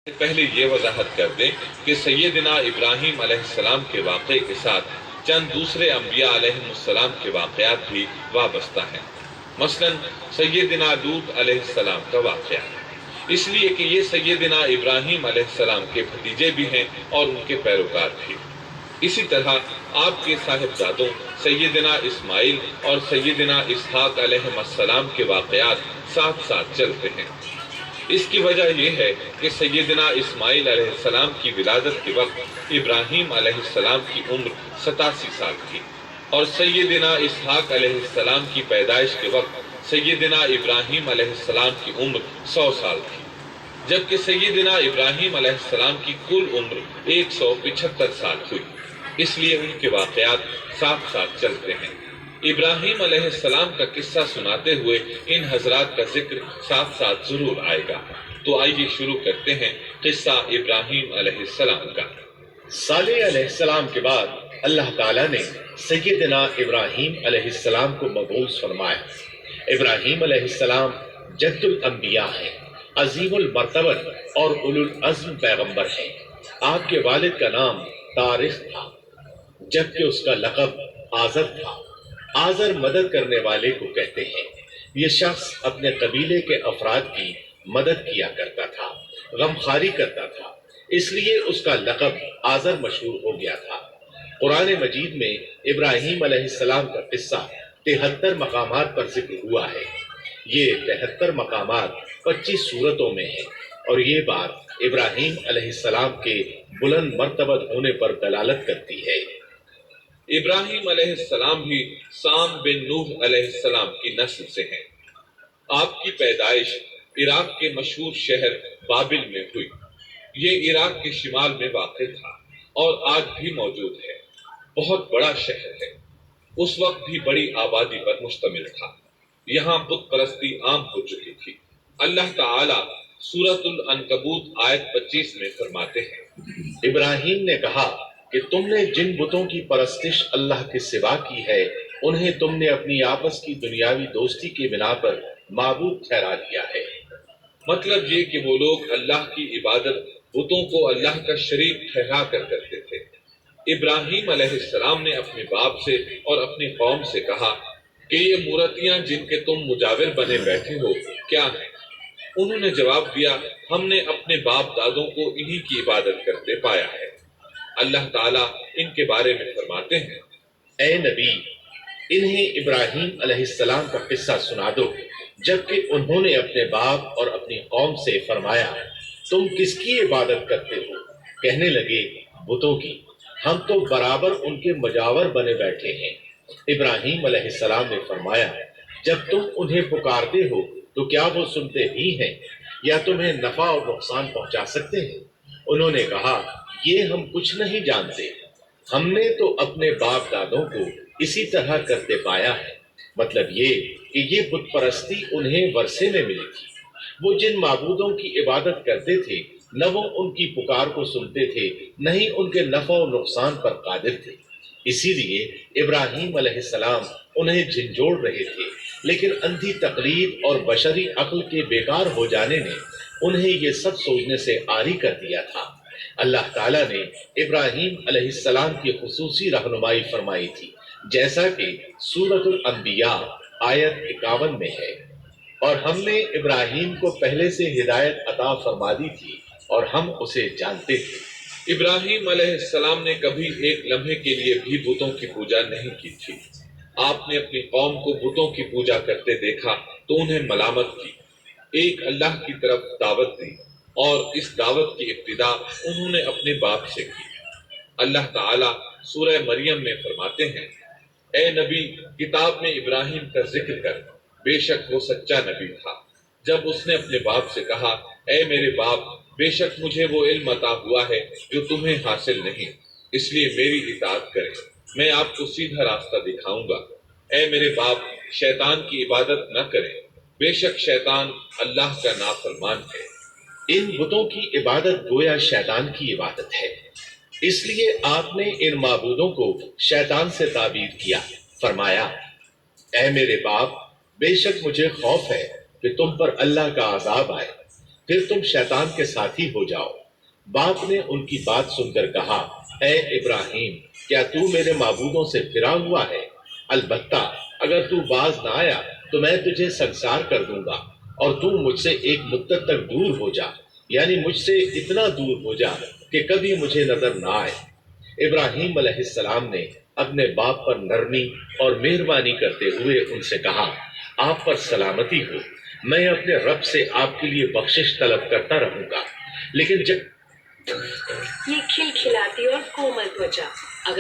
پہلے یہ وضاحت کر دیں کہ سیدنا ابراہیم علیہ السلام کے واقعے کے ساتھ چند دوسرے انبیاء علیہ السلام کے واقعات بھی وابستہ ہیں۔ مثلا سیدنا لوط علیہ السلام کا واقعہ، اس لیے کہ یہ سیدنا ابراہیم علیہ السلام کے بھتیجے بھی ہیں اور ان کے پیروکار بھی۔ اسی طرح آپ کے صاحبزادوں سیدنا اسماعیل اور سیدنا اسحاق علیہ السلام کے واقعات ساتھ ساتھ چلتے ہیں۔ اس کی وجہ یہ ہے کہ سیدنا اسماعیل علیہ السلام کی ولادت کے وقت ابراہیم علیہ السلام کی عمر 87 سال تھی، اور سیدنا اسحاق علیہ السلام کی پیدائش کے وقت سیدنا ابراہیم علیہ السلام کی عمر 100 سال تھی، جبکہ سیدنا ابراہیم علیہ السلام کی کل عمر 175 سال ہوئی۔ اس لیے ان کے واقعات ساتھ ساتھ چلتے ہیں۔ ابراہیم علیہ السلام کا قصہ سناتے ہوئے ان حضرات کا ذکر ساتھ ساتھ ضرور آئے گا۔ تو آئیے شروع کرتے ہیں قصہ ابراہیم علیہ السلام کا۔ صالح علیہ السلام کے بعد اللہ تعالیٰ نے سیدنا ابراہیم علیہ السلام کو مبعوث فرمایا۔ ابراہیم علیہ السلام جد الانبیاء ہیں، عظیم المرتبت اور اولو العزم پیغمبر ہیں۔ آپ کے والد کا نام طارق تھا، جبکہ اس کا لقب آزر تھا۔ آزر مدد کرنے والے کو کہتے ہیں۔ یہ شخص اپنے قبیلے کے افراد کی مدد کیا کرتا تھا، غمخواری کرتا تھا، اس لیے اس کا لقب آزر مشہور ہو گیا تھا۔ قرآن مجید میں ابراہیم علیہ السلام کا قصہ 73 مقامات پر ذکر ہوا ہے۔ یہ 73 مقامات 25 سورتوں میں ہیں، اور یہ بات ابراہیم علیہ السلام کے بلند مرتبت ہونے پر دلالت کرتی ہے۔ ابراہیم علیہ السلام بھی سام بن نوح علیہ السلام کی نسل سے ہیں۔ آپ کی پیدائش عراق کے مشہور شہر بابل میں ہوئی۔ یہ عراق کے شمال میں واقع تھا اور آج بھی موجود ہے۔ بہت بڑا شہر ہے، اس وقت بھی بڑی آبادی پر مشتمل تھا۔ یہاں بت پرستی عام ہو چکی تھی۔ اللہ تعالی سورۃ العنکبوت آیت 25 میں فرماتے ہیں، ابراہیم نے کہا کہ تم نے جن بتوں کی پرستش اللہ کے سوا کی ہے، انہیں تم نے اپنی آپس کی دنیاوی دوستی کے بنا پر معبود ٹھہرا لیا ہے۔ مطلب یہ کہ وہ لوگ اللہ کی عبادت بتوں کو اللہ کا شریک ٹھہرا کر کرتے تھے۔ ابراہیم علیہ السلام نے اپنے باپ سے اور اپنی قوم سے کہا کہ یہ مورتیاں جن کے تم مجاور بنے بیٹھے ہو کیا ہیں؟ انہوں نے جواب دیا، ہم نے اپنے باپ دادوں کو انہی کی عبادت کرتے پایا ہے۔ اللہ تعالیٰ ان کے بارے میں فرماتے ہیں، اے نبی، انہیں ابراہیم علیہ السلام کا قصہ سنا دو، جبکہ انہوں نے اپنے باپ اور اپنی قوم سے فرمایا، تم کس کی عبادت کرتے ہو؟ کہنے لگے، بتوں کی، ہم تو برابر ان کے مجاور بنے بیٹھے ہیں۔ ابراہیم علیہ السلام نے فرمایا، جب تم انہیں پکارتے ہو تو کیا وہ سنتے ہی ہیں یا تمہیں نفع اور نقصان پہنچا سکتے ہیں؟ انہوں نے کہا، یہ ہم کچھ نہیں جانتے، ہم نے تو اپنے باپ دادوں کو اسی طرح کرتے پایا ہے۔ مطلب یہ کہ یہ بت پرستی انہیں ورثے میں ملی تھی۔ وہ جن معبودوں کی عبادت کرتے تھے، نہ وہ ان کی پکار کو سنتے تھے، نہ ہی ان کے نفع و نقصان پر قادر تھے۔ اسی لیے ابراہیم علیہ السلام انہیں جھنجھوڑ رہے تھے، لیکن اندھی تقلید اور بشری عقل کے بیکار ہو جانے نے انہیں یہ سب سوچنے سے عاری کر دیا تھا۔ اللہ تعالیٰ نے ابراہیم علیہ السلام کی خصوصی رہنمائی فرمائی تھی، جیسا کہ سورۃ الانبیاء آیت 51 میں ہے، اور ہم نے ابراہیم کو پہلے سے ہدایت عطا فرما دی تھی اور ہم اسے جانتے تھے۔ ابراہیم علیہ السلام نے کبھی ایک لمحے کے لیے بھی بتوں کی پوجا نہیں کی تھی۔ آپ نے اپنی قوم کو بتوں کی پوجا کرتے دیکھا تو انہیں ملامت کی، ایک اللہ کی طرف دعوت دی، اور اس دعوت کی ابتدا انہوں نے اپنے باپ سے کی۔ اللہ تعالیٰ سورہ مریم میں فرماتے ہیں، اے نبی، کتاب میں ابراہیم کا ذکر کر، بے شک وہ سچا نبی تھا۔ جب اس نے اپنے باپ سے کہا، اے میرے باپ، بے شک مجھے وہ علم عطا ہوا ہے جو تمہیں حاصل نہیں، اس لیے میری اطاعت کریں، میں آپ کو سیدھا راستہ دکھاؤں گا۔ اے میرے باپ، شیطان کی عبادت نہ کریں، بے شک شیطان اللہ کا نافرمان ہے۔ ان بتوں کی عبادت گویا شیطان کی عبادت ہے، اس لیے آپ نے ان معبودوں کو شیطان سے تعبیر کیا۔ فرمایا، اے میرے باپ، بے شک مجھے خوف ہے کہ تم پر اللہ کا عذاب آئے۔ پھر تم شیطان کے ساتھی ہو جاؤ۔ باپ نے ان کی بات سن کر کہا، اے ابراہیم، کیا تو میرے معبودوں سے پھرا ہوا ہے؟ البتہ اگر تو باز نہ آیا تو میں تجھے سنسار کر دوں گا، اور تو مجھ سے ایک مدت تک دور ہو جا، یعنی مجھ سے اتنا دور ہو جا کہ کبھی مجھے نظر نہ آئے۔ ابراہیم علیہ السلام نے اپنے باپ پر نرمی اور مہربانی کرتے ہوئے ان سے کہا، آپ پر سلامتی ہو، میں اپنے رب سے آپ کے لیے بخشش طلب کرتا رہوں گا، لیکن جب یہ کھلکھلاتی اور کومل توچا